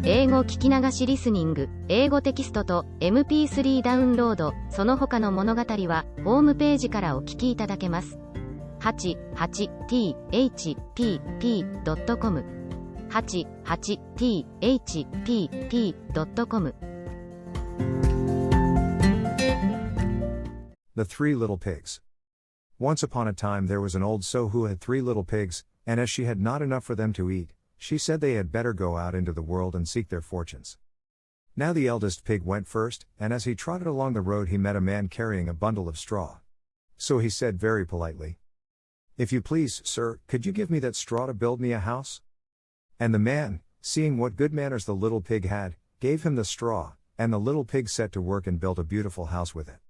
英語聞き流しリスニング、英語テキストと MP3 ダウンロード、その他の物語はホームページからお聞きいただけます。88thpp.com 88thpp.com The Three Little Pigs. Once upon a time there was an old sow who had 3 little pigs, and as she had not enough for them to eat, she said they had better go out into the world and seek their fortunes. Now the eldest pig went first, and as he trotted along the road he met a man carrying a bundle of straw. So he said very politely, "If you please, sir, could you give me that straw to build me a house?" And the man, seeing what good manners the little pig had, gave him the straw, and the little pig set to work and built a beautiful house with it.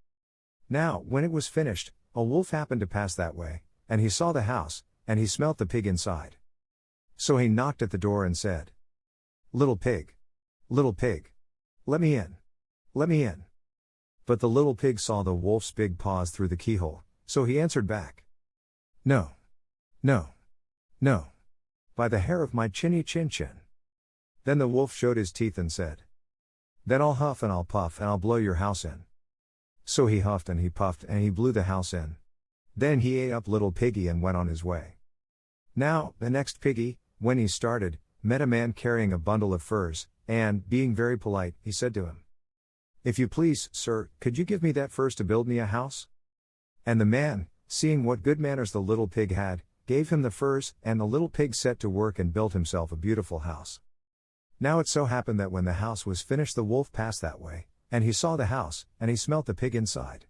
Now, when it was finished, a wolf happened to pass that way, and he saw the house, and he smelt the pig inside. So he knocked at the door and said, little pig, let me in. Let me in." But the little pig saw the wolf's big paws through the keyhole, so he answered back, "No. No. No. By the hair of my chinny chin chin." Then the wolf showed his teeth and said, "Then I'll huff and I'll puff and I'll blow your house in." So he huffed and he puffed and he blew the house in. Then he ate up little piggy and went on his way. Now, the next piggy, when he started, met a man carrying a bundle of furs, and, being very polite, he said to him, "If you please, sir, could you give me that furs to build me a house?" And the man, seeing what good manners the little pig had, gave him the furs, and the little pig set to work and built himself a beautiful house. Now it so happened that when the house was finished the wolf passed that way, and he saw the house, and he smelt the pig inside.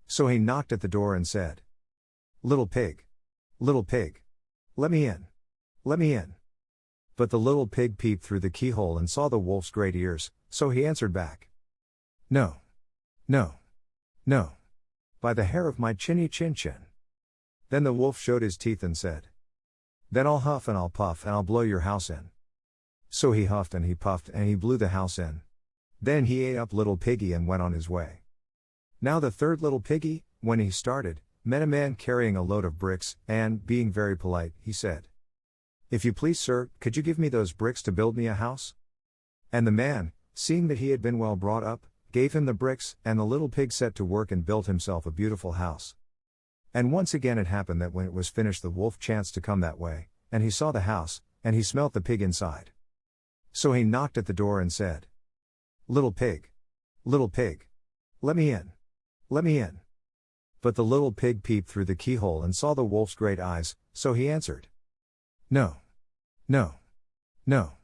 So he knocked at the door and said, little pig, let me in. Let me in." But the little pig peeped through the keyhole and saw the wolf's great ears, so he answered back, "No. No. No. By the hair of my chinny chin chin." Then the wolf showed his teeth and said, "Then I'll huff and I'll puff and I'll blow your house in." So he huffed and he puffed and he blew the house in. Then he ate up little piggy and went on his way. Now the third little piggy, when he started, met a man carrying a load of bricks, and, being very polite, he said, "If you please, sir, could you give me those bricks to build me a house?" And the man, seeing that he had been well brought up, gave him the bricks, and the little pig set to work and built himself a beautiful house. And once again it happened that when it was finished the wolf chanced to come that way, and he saw the house, and he smelt the pig inside. So he knocked at the door and said, little pig, let me in. Let me in." But the little pig peeped through the keyhole and saw the wolf's great eyes, so he answered, "No. No. No.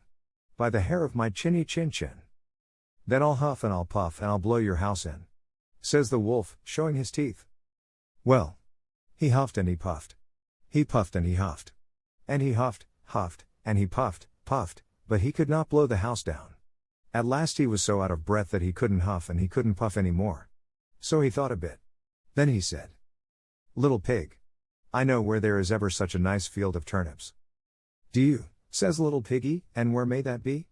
By the hair of my chinny chin chin. Then I'll huff and I'll puff and I'll blow your house in," says the wolf, showing his teeth. Well, he huffed and he puffed. He puffed and he huffed. And he huffed, and he puffed, but he could not blow the house down. At last he was so out of breath that he couldn't huff and he couldn't puff any more. So he thought a bit. Then he said, "Little pig, I know where there is ever such a nice field of turnips." "Do you?" says little piggy, "and where may that be?"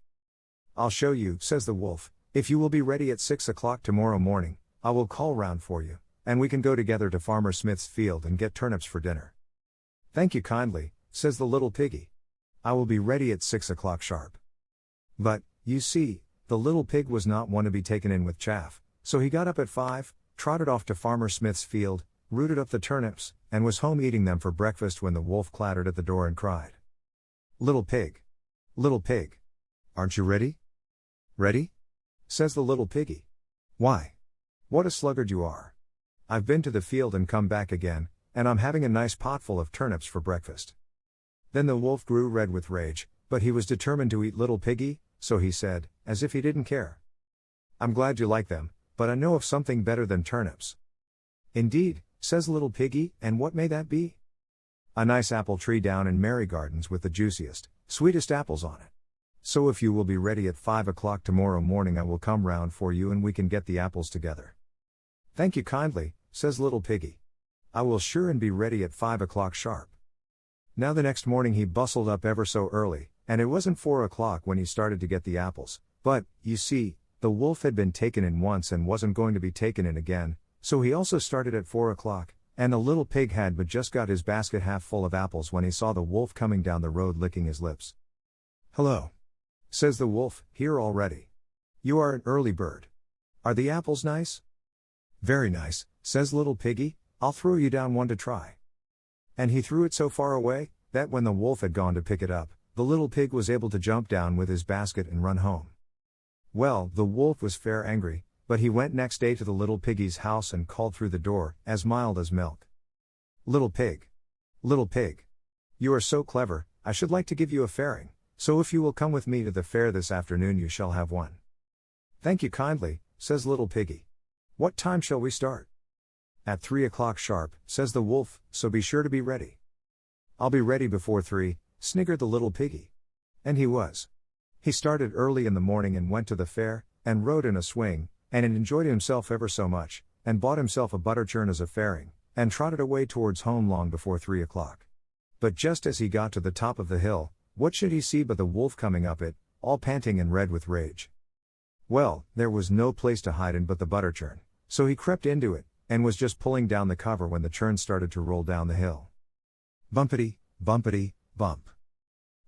"I'll show you," says the wolf. "If you will be ready at 6 o'clock tomorrow morning, I will call round for you, and we can go together to Farmer Smith's field and get turnips for dinner." "Thank you kindly," says the little piggy. "I will be ready at 6 o'clock sharp." But, you see, the little pig was not one to be taken in with chaff, so he got up at 5, trotted off to Farmer Smith's field, rooted up the turnips, and was home eating them for breakfast when the wolf clattered at the door and cried, little pig, aren't you ready?" "Ready?" says the little piggy. "Why? What a sluggard you are. I've been to the field and come back again, and I'm having a nice potful of turnips for breakfast." Then the wolf grew red with rage, but he was determined to eat little piggy, so he said, as if he didn't care, "I'm glad you like them, but I know of something better than turnips." "Indeed," says little piggy, "and what may that be?" "A nice apple tree down in Mary Gardens with the juiciest, sweetest apples on it. So if you will be ready at 5 o'clock tomorrow morning I will come round for you and we can get the apples together." "Thank you kindly," says little piggy. "I will sure and be ready at 5 o'clock sharp." Now the next morning he bustled up ever so early, and it wasn't 4 o'clock when he started to get the apples, but, you see, the wolf had been taken in once and wasn't going to be taken in again, so he also started at 4 o'clock, and the little pig had but just got his basket half full of apples when he saw the wolf coming down the road licking his lips. "Hello," says the wolf, here already. You are an early bird. Are the apples nice? Very nice, says little piggy, I'll throw you down one to try. And he threw it so far away, that when the wolf had gone to pick it up, the little pig was able to jump down with his basket and run home. Well, the wolf was fair angry, but he went next day to the little piggy's house and called through the door, as mild as milk. Little pig. Little pig. You are so clever, I should like to give you a fairing, so if you will come with me to the fair this afternoon you shall have one. Thank you kindly, says little piggy. What time shall we start? At 3 o'clock sharp, says the wolf, so be sure to be ready. I'll be ready before 3, sniggered the little piggy. And he was. He started early in the morning and went to the fair, and rode in a swing, and enjoyed himself ever so much, and bought himself a butter churn as a fairing, and trotted away towards home long before 3 o'clock. But just as he got to the top of the hill, what should he see but the wolf coming up it, all panting and red with rage. Well, there was no place to hide in but the butter churn, so he crept into it, and was just pulling down the cover when the churn started to roll down the hill. Bumpity, bumpity, bump.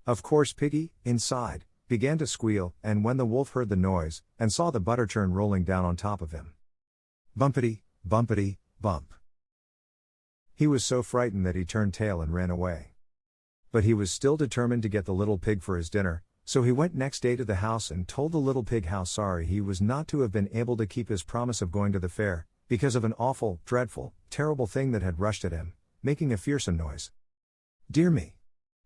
Of course Piggy, inside, began to squeal, and when the wolf heard the noise, and saw the butter churn rolling down on top of him. Bumpity, bumpity, bump. He was so frightened that he turned tail and ran away. But he was still determined to get the little pig for his dinner, so he went next day to the house and told the little pig how sorry he was not to have been able to keep his promise of going to the fair, because of an awful, dreadful, terrible thing that had rushed at him, making a fearsome noise. Dear me,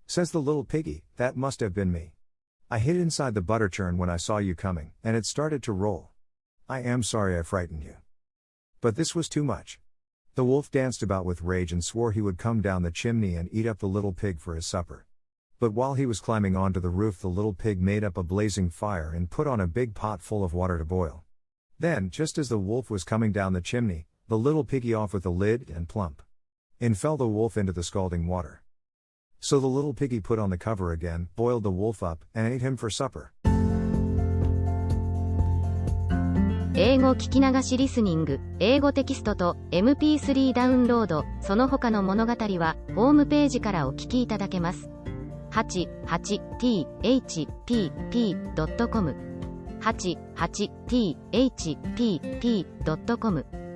says the little piggy, that must have been me. I hid inside the butter churn when I saw you coming, and it started to roll. I am sorry I frightened you. But this was too much. The wolf danced about with rage and swore he would come down the chimney and eat up the little pig for his supper. But while he was climbing onto the roof, the little pig made up a blazing fire and put on a big pot full of water to boil. Then, just as the wolf was coming down the chimney, the little piggy off with the lid, and plump. In fell the wolf into the scalding water. So the little piggy put on the cover again, boiled the wolf up, and ate him for supper. 英語聞き流しリスニング、英語テキストと MP3 ダウンロード、その他の物語は、ホームページからお聞きいただけます。88thpp.com 88thpp.com